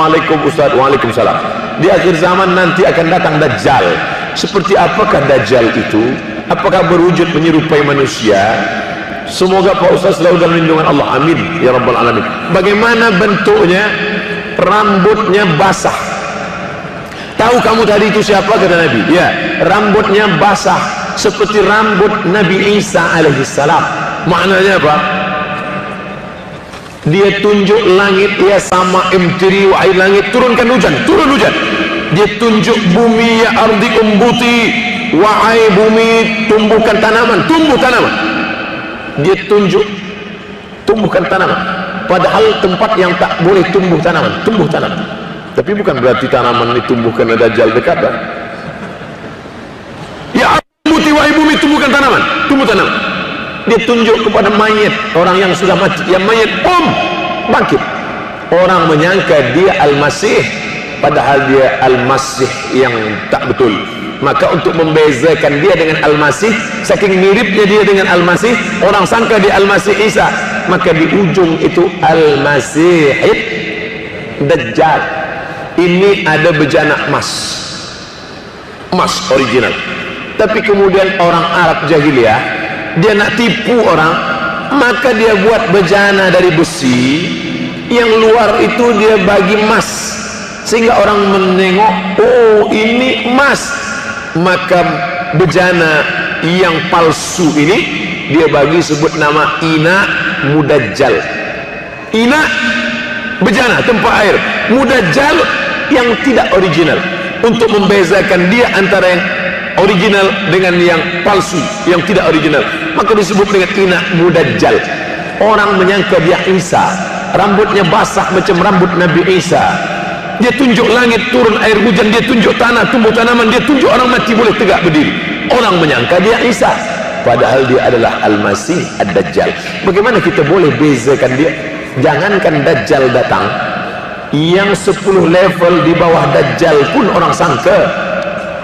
Assalamualaikum Ustaz. Waalaikumsalam. Di akhir zaman nanti akan datang Dajjal. Seperti apakah Dajjal itu? Apakah berwujud menyerupai manusia? Semoga Pak Ustaz selalu dalam lindungan Allah. Amin ya rabbal alamin. Bagaimana bentuknya? Rambutnya basah. Tahu kamu tadi itu siapa, kata Nabi? Ya, rambutnya basah seperti rambut Nabi Isa alaihissalam. Maknanya apa? Dia tunjuk langit, ya sama imtiri wa air langit, turunkan hujan, turun hujan. Dia tunjuk bumi, ya ardi umbuti wa ai bumi, tumbuhkan tanaman, tumbuh tanaman. Dia tunjuk tumbuhkan tanaman, padahal tempat yang tak boleh tumbuh tanaman, tumbuh tanaman. Tapi bukan berarti tanaman ditumbuhkan ada Dajjal dekat, kan? Ya ardi wa ai bumi, tumbuhkan tanaman, tumbuh tanaman. Dia tunjuk kepada mayat, orang yang sudah mati, yang mayat bangkit. Orang menyangka dia Al-Masih, padahal dia Al-Masih yang tak betul. Maka untuk membezakan dia dengan Al-Masih, saking miripnya dia dengan Al-Masih, orang sangka dia Al-Masih Isa, maka di ujung itu Al-Masih Dajjal. Ini ada bejana emas, emas original. Tapi kemudian orang Arab jahiliyah, dia nak tipu orang, maka dia buat bejana dari besi, yang luar itu dia bagi emas, sehingga orang menengok, oh ini emas. Maka bejana yang palsu ini dia bagi sebut nama Ina Mudajjal. Ina bejana tempat air, Mudajjal yang tidak original, untuk membezakan dia antara yang original dengan yang palsu, yang tidak original, maka disebut dengan Ina Mudajjal. Orang menyangka dia Isa, rambutnya basah macam rambut Nabi Isa. Dia tunjuk langit, turun air hujan, dia tunjuk tanah, tumbuh tanaman, dia tunjuk orang mati boleh tegak berdiri. Orang menyangka dia Isa, padahal dia adalah Al-Masih Ad-Dajjal. Bagaimana kita boleh bezakan dia? Jangankan Dajjal datang, yang 10 level di bawah Dajjal pun orang sangka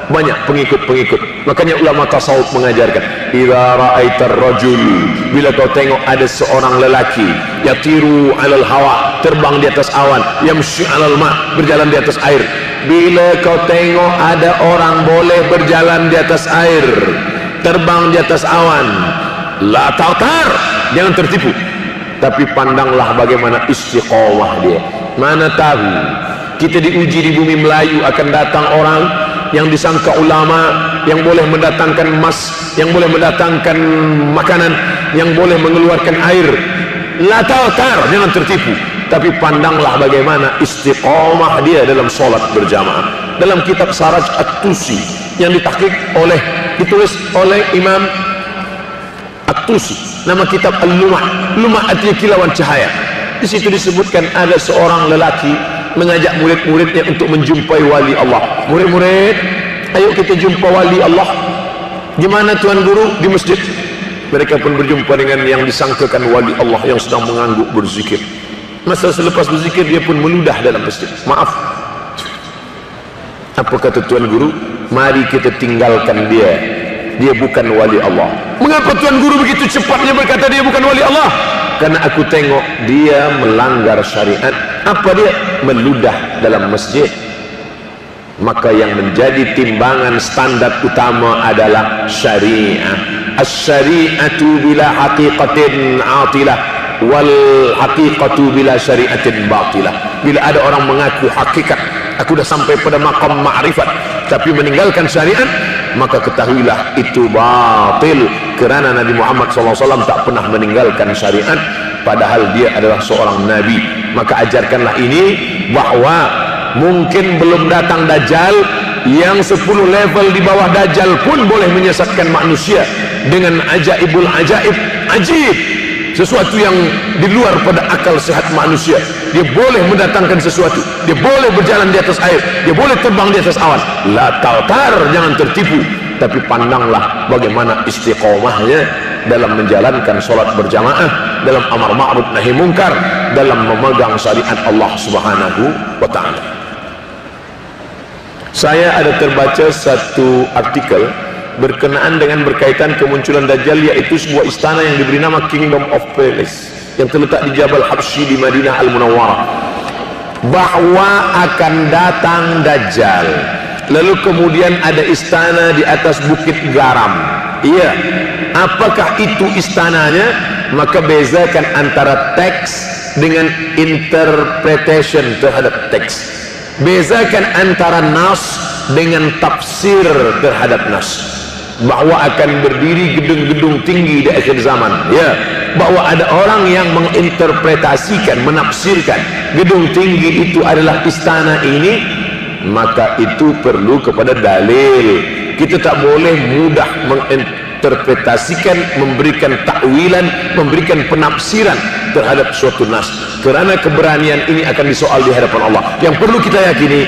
banyak pengikut-pengikut. Makanya ulama tasawuf mengajarkan, idza ra'aitar rajul, bila kau tengok ada seorang lelaki, yatiru 'alal hawa, terbang di atas awan, yamshi 'alal ma, berjalan di atas air. Bila kau tengok ada orang boleh berjalan di atas air, terbang di atas awan, la ta'tar, jangan tertipu, tapi pandanglah bagaimana istiqomah dia. Mana tahu kita diuji di bumi Melayu, akan datang orang yang disangka ulama, yang boleh mendatangkan emas, yang boleh mendatangkan makanan, yang boleh mengeluarkan air. La ta'tar, jangan tertipu, tapi pandanglah bagaimana istiqomah dia dalam solat berjamaah. Dalam kitab Saraj At-Tusi yang ditulis oleh Imam At-Tusi, nama kitab Al-Lumah. Lumah artinya kilauan cahaya. Di situ disebutkan ada seorang lelaki mengajak murid-muridnya untuk menjumpai wali Allah. Murid-murid, ayo kita jumpa wali Allah. Gimana Tuan Guru? Di masjid. Mereka pun berjumpa dengan yang disangkakan wali Allah yang sedang mengangguk berzikir. Masa selepas berzikir dia pun meludah dalam masjid. Maaf. Apa kata Tuan Guru? Mari kita tinggalkan dia. Dia bukan wali Allah. Mengapa Tuan Guru begitu cepatnya berkata dia bukan wali Allah? Karena aku tengok dia melanggar syariat. Apa dia? Meludah dalam masjid. Maka yang menjadi timbangan standar utama adalah syariah. As-syari'atu bila haqiqatin atilah, wal haqiqatu bila syari'atin batilah. Bila ada orang mengaku hakikat, aku dah sampai pada maqam ma'rifat, tapi meninggalkan syariat, maka ketahuilah itu batil. Kerana Nabi Muhammad SAW tak pernah meninggalkan syariat, padahal dia adalah seorang Nabi. Maka ajarkanlah ini, bahwa mungkin belum datang Dajjal, yang 10 level di bawah Dajjal pun boleh menyesatkan manusia dengan ajaibul ajaib, ajib, sesuatu yang di luar pada akal sehat manusia. Dia boleh mendatangkan sesuatu, dia boleh berjalan di atas air, dia boleh terbang di atas awan. La ta'tar, jangan tertipu, tapi pandanglah bagaimana istiqomahnya dalam menjalankan solat berjamaah, dalam amar ma'ruf nahi mungkar, dalam memegang syariat Allah Subhanahu wa ta'ala. Saya ada terbaca satu artikel berkenaan dengan berkaitan kemunculan Dajjal, yaitu sebuah istana yang diberi nama Kingdom of Palace yang terletak di Jabal Habsyi di Madinah Al-Munawwarah. bahwa akan datang Dajjal, lalu kemudian ada istana di atas bukit garam. Iya, apakah itu istananya? Maka bezakan antara teks dengan interpretation terhadap teks, bezakan antara nas dengan tafsir terhadap nas. Bahwa akan berdiri gedung-gedung tinggi di akhir zaman, ya, bahwa ada orang yang menginterpretasikan, menafsirkan gedung tinggi itu adalah istana ini, maka itu perlu kepada dalil. Kita tak boleh mudah menginterpretasikan, memberikan takwilan, memberikan penafsiran terhadap suatu nas, kerana keberanian ini akan disoal di hadapan Allah. Yang perlu kita yakini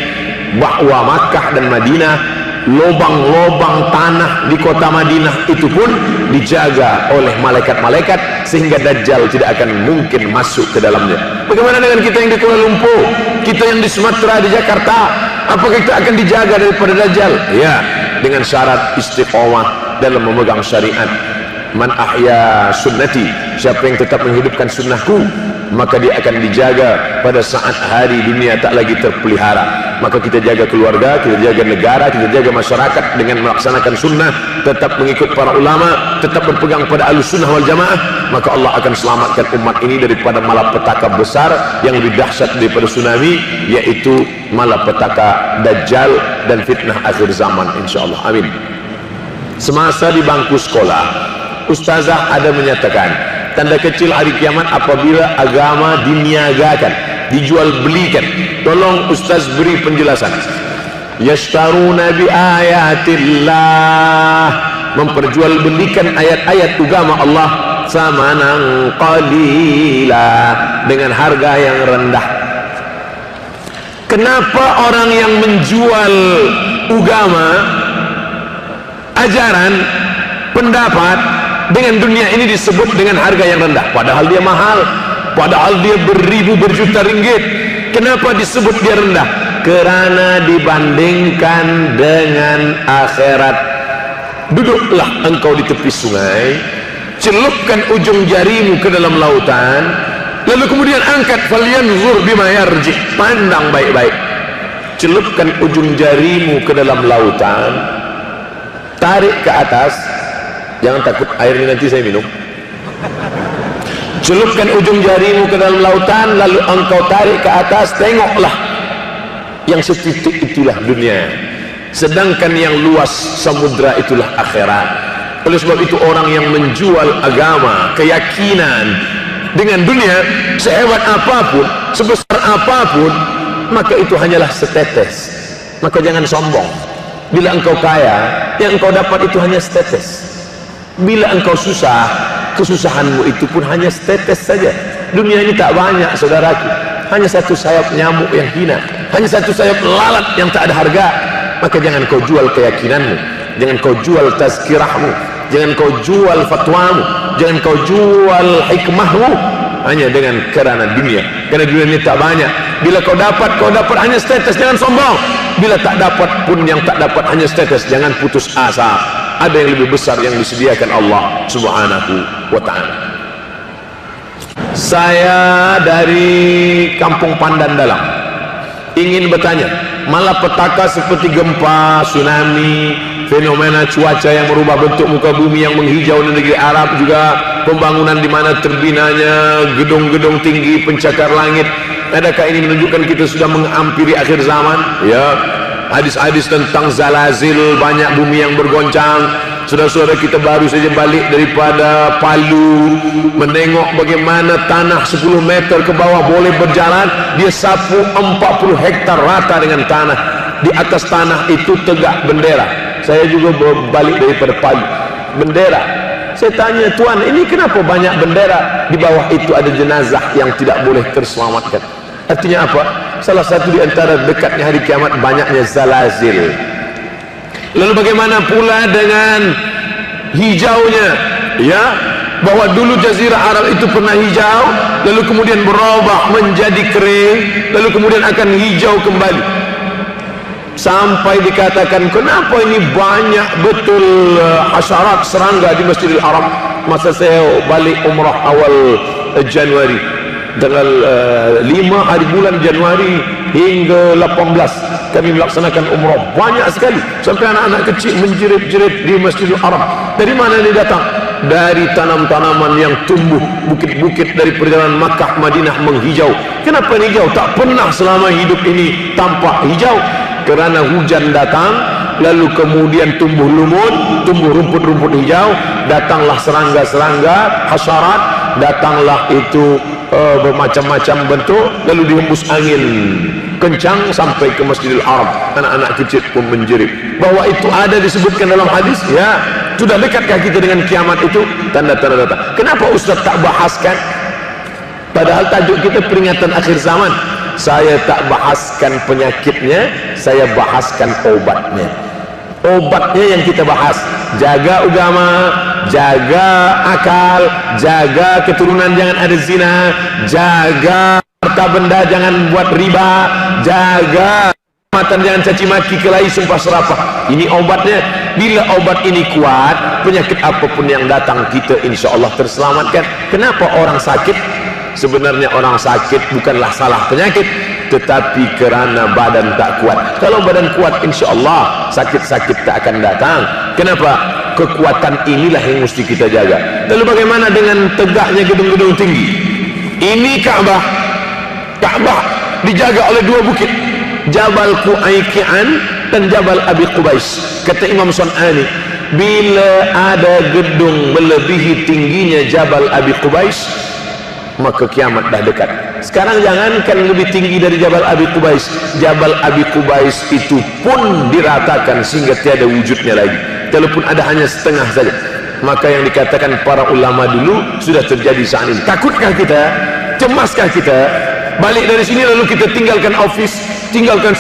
bahwa Makkah dan Madinah, lobang-lobang tanah di kota Madinah itu pun dijaga oleh malaikat-malaikat sehingga Dajjal tidak akan mungkin masuk ke dalamnya. Bagaimana dengan kita yang di Kuala Lumpur, kita yang di Sumatera, di Jakarta, apakah kita akan dijaga daripada Dajjal? Ya, dengan syarat istiqomah dalam memegang syariat. Man ahya sunnati, siapa yang tetap menghidupkan sunnahku, maka dia akan dijaga pada saat hari dunia tak lagi terpelihara. Maka kita jaga keluarga, kita jaga negara, kita jaga masyarakat dengan melaksanakan sunnah, tetap mengikut para ulama, tetap berpegang pada ahlus sunnah wal jamaah, maka Allah akan selamatkan umat ini daripada malapetaka besar yang lebih dahsyat daripada tsunami, yaitu malapetaka Dajjal dan fitnah akhir zaman, insyaallah. Amin. Semasa di bangku sekolah, ustazah ada menyatakan tanda kecil hari kiamat apabila agama diniagakan, dijual belikan. Tolong ustaz beri penjelasan. Yashtaruna bi ayatillah, memperjualbelikan ayat-ayat agama Allah samanan qalila, dengan harga yang rendah. Kenapa orang yang menjual agama, ajaran, pendapat dengan dunia ini disebut dengan harga yang rendah, padahal dia mahal, padahal dia beribu berjuta ringgit? Kenapa disebut dia rendah? Kerana dibandingkan dengan akhirat. Duduklah engkau di tepi sungai, celupkan ujung jarimu ke dalam lautan, lalu kemudian angkat, falyanzur bima yarji, pandang baik-baik, celupkan ujung jarimu ke dalam lautan, tarik ke atas. Jangan takut air ini nanti saya minum. Celupkan ujung jarimu ke dalam lautan, lalu engkau tarik ke atas, tengoklah, yang setitik itulah dunia, sedangkan yang luas samudra itulah akhirat. Oleh sebab itu orang yang menjual agama, keyakinan dengan dunia, sehebat apapun, sebesar apapun, maka itu hanyalah setetes. Maka jangan sombong. Bila engkau kaya, yang engkau dapat itu hanya setetes. Bila engkau susah, kesusahanmu itu pun hanya setetes saja. Dunia ini tak banyak, saudaraku, hanya satu sayap nyamuk yang hina, hanya satu sayap lalat yang tak ada harga. Maka jangan kau jual keyakinanmu, jangan kau jual tazkirahmu, jangan kau jual fatwamu, jangan kau jual hikmahmu hanya dengan kerana dunia. Kerana dunia ini tak banyak. Bila kau dapat hanya setetes, jangan sombong. Bila tak dapat pun, yang tak dapat hanya setetes, jangan putus asa. Ada yang lebih besar yang disediakan Allah Subhanahu wa ta'ala. Saya dari Kampung Pandan Dalam ingin bertanya, malapetaka seperti gempa, tsunami, fenomena cuaca yang merubah bentuk muka bumi yang menghijau di negeri Arab, juga pembangunan di mana terbinanya gedung-gedung tinggi pencakar langit, adakah ini menunjukkan kita sudah menghampiri akhir zaman? Ya, hadis-hadis tentang zalazil, banyak bumi yang bergoncang. Saudara-saudara kita baru saja balik daripada Palu, menengok bagaimana tanah 10 meter ke bawah boleh berjalan. Dia sapu 40 hektar rata dengan tanah. Di atas tanah itu tegak bendera. Saya juga balik daripada Palu, bendera. Saya tanya, Tuan, ini kenapa banyak bendera? Di bawah itu ada jenazah yang tidak boleh terselamatkan. Artinya apa? Salah satu di antara dekatnya hari kiamat banyaknya zalazil. Lalu bagaimana pula dengan hijaunya? Ya, bahwa dulu jazirah Arab itu pernah hijau, lalu kemudian berubah menjadi kering, lalu kemudian akan hijau kembali. Sampai dikatakan, kenapa ini banyak betul hasyarat, serangga di Masjidil Haram? Masa saya balik umrah awal Januari, tanggal 5 hari bulan Januari hingga 18 kami melaksanakan umrah banyak sekali, sampai anak-anak kecil menjerit-jerit di Masjidil Haram. Dari mana ini datang? Dari tanam-tanaman yang tumbuh, bukit-bukit dari perjalanan Makkah Madinah menghijau. Kenapa hijau? Tak pernah selama hidup ini tampak hijau, kerana hujan datang, lalu kemudian tumbuh lumut, tumbuh rumput-rumput hijau, datanglah serangga-serangga, hasyarat, datanglah itu bermacam-macam bentuk, lalu dihembus angin kencang sampai ke Masjidil Haram. Anak-anak kecil pun menjerit. Bahwa itu ada disebutkan dalam hadis, ya. Sudah dekatkah kita dengan kiamat itu? Tanda-tanda datang. Kenapa Ustaz tak bahaskan? Padahal tajuk kita peringatan akhir zaman. Saya tak bahaskan penyakitnya, saya bahaskan obatnya. Obatnya yang kita bahas, jaga agama, jaga akal, jaga keturunan jangan ada zina, jaga harta benda jangan buat riba, jaga matan jangan caci maki, kelahi, sumpah serapah. Ini obatnya. Bila obat ini kuat, penyakit apapun yang datang kita insya Allah terselamatkan. Kenapa orang sakit? Sebenarnya orang sakit bukanlah salah penyakit, tetapi kerana badan tak kuat. Kalau badan kuat, insya Allah sakit-sakit tak akan datang. Kenapa? Kekuatan inilah yang mesti kita jaga. Lalu bagaimana dengan tegaknya gedung-gedung tinggi? Ini Ka'bah. Ka'bah dijaga oleh dua bukit, Jabal Qu'ayqi'an dan Jabal Abi Qubais. Kata Imam Sun'ani, bila ada gedung melebihi tingginya Jabal Abi Qubais, maka kiamat dah dekat. Sekarang jangankan lebih tinggi dari Jabal Abi Qubais, Jabal Abi Qubais itu pun diratakan sehingga tiada wujudnya lagi, kalaupun ada hanya setengah saja. Maka yang dikatakan para ulama dulu sudah terjadi saat ini. Takutkah kita? Cemaskah kita? Balik dari sini lalu kita tinggalkan office, tinggalkan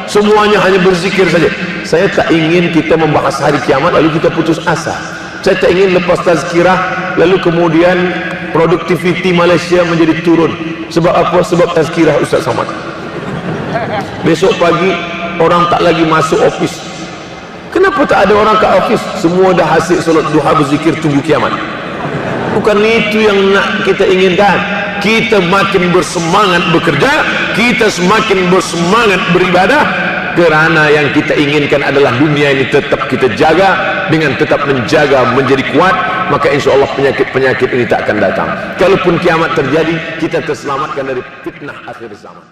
semuanya hanya berzikir saja. Saya tak ingin kita membahas hari kiamat lalu kita putus asa. Saya tak ingin lepas tazkirah lalu kemudian produktiviti Malaysia menjadi turun. Sebab apa? Sebab tazkirah Ustaz Samad. Besok pagi orang tak lagi masuk office. Kenapa tak ada orang ke office? Semua dah asyik solat duha berzikir tunggu kiamat. Bukan itu yang nak kita inginkan. Kita makin bersemangat bekerja, kita semakin bersemangat beribadah, kerana yang kita inginkan adalah dunia ini tetap kita jaga. Dengan tetap menjaga menjadi kuat, maka insya Allah penyakit-penyakit ini tak akan datang. Kalaupun kiamat terjadi, kita terselamatkan dari fitnah akhir zaman.